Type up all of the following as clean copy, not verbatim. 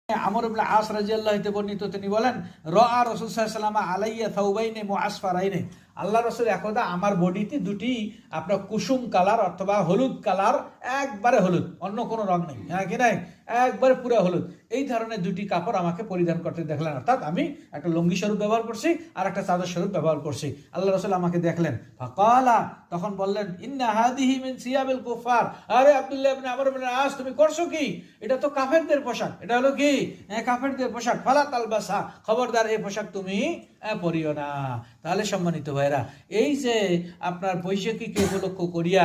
আমর ইবনে আস রাদিয়াল্লাহু আনহু বর্ণিত, তিনি বলেন রাআ রাসূল সাল্লাল্লাহু আলাইহি ওয়াসাল্লাম আলাইয়া থাউবাইনি মুআসফারাইনি, আল্লাহ রাসূল একদা আমার বডিতে দুটি আপনার কুসুম কালার অথবা হলুদ কালার, একবারে হলুদ, অন্য কোনো রং নেই, হ্যাঁ কি নাই, একবারে পুরো হলুদ, এই ধরনের দুটি কাপড় আমাকে পরিধান করতে দেখলেন। অর্থাৎ আমি একটা লুঙ্গি স্বরূপ ব্যবহার করছি আর একটা চাদর স্বরূপ ব্যবহার করছি। আল্লাহ রাসূল আমাকে দেখলেন, ফাকালা, তখন বললেন, ইন্না হাদিহি মিন সিয়াবিল কুফার, আরে আব্দুল্লাহ ইবনে আমর ইবনে আস, তুমি করছো কি? এটা তো কাফেরদের পোশাক, এটা হলো কি কাফেরদের পোশাক, ফালা তালবাসা, খবরদার এই পোশাক তুমি পরিও না। তাহলে সম্মানিত ভাইরা, এই যে আপনার বৈশাখীকে উপলক্ষ করিয়া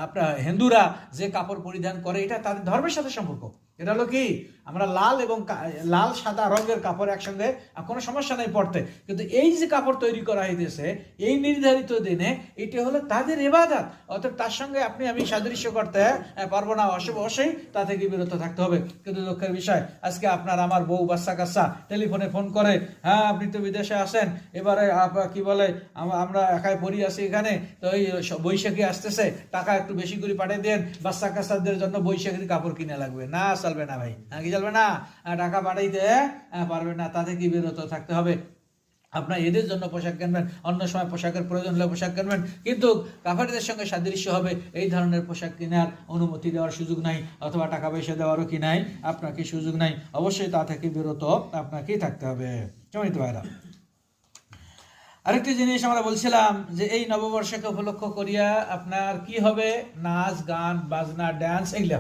আপনার হিন্দুরা যে কাপড় পরিধান করে, এটা তাদের ধর্মের সাথে সম্পর্ক। এটা হলো কি, আমরা লাল এবং লাল সাদা রঙের কাপড় একসঙ্গে কোনো সমস্যা নেই পড়তে, কিন্তু এই যে কাপড় তৈরি করা হইতেছে এই নির্ধারিত দিনে, এটি হলো তাদের ইবাদত, অতএব তার সঙ্গে আপনি আমি সাদৃশ্য করতে পারবো না, অবশ্যই তা থেকে বিরত থাকতে হবে। কিন্তু দুঃখের বিষয়, আজকে আপনার আমার বউ বাচ্চা কাচ্চা টেলিফোনে ফোন করে, হ্যাঁ আপনি তো বিদেশে আসেন, এবারে কি বলে আমরা একাই পড়ি আছি এখানে, তো এই বৈশাখী আসতেছে, টাকা একটু বেশি করে পাঠিয়ে দেন, বাচ্চা কাচ্চাদের জন্য বৈশাখীর কাপড় কিনে লাগবে। না, চলবে না ভাই, কি চলবে না, টাকা পাঠাইতে পারবে না, তা থেকে বিরত থাকতে হবে। আপনার এদের জন্য পোশাক কিনবেন, অন্য সময় পোশাকের প্রয়োজন হলে পোশাক কিনবেন, কিন্তু কাফেরদের সঙ্গে সাদৃশ্য হবে এই ধরনের পোশাক কেনার অনুমতি দেওয়ার সুযোগ নাই, অথবা টাকা পয়সা দেওয়ারও কি নাই, আপনাকে সুযোগ নাই। অবশ্যই তা থেকে বিরত আপনাকেই থাকতে হবে। সম্মানিত ভাইরা, আরেকটি জিনিস আমরা বলছিলাম যে এই নববর্ষকে উপলক্ষ করিয়া আপনার কি হবে, নাচ গান বাজনা ড্যান্স এগুলো হবে।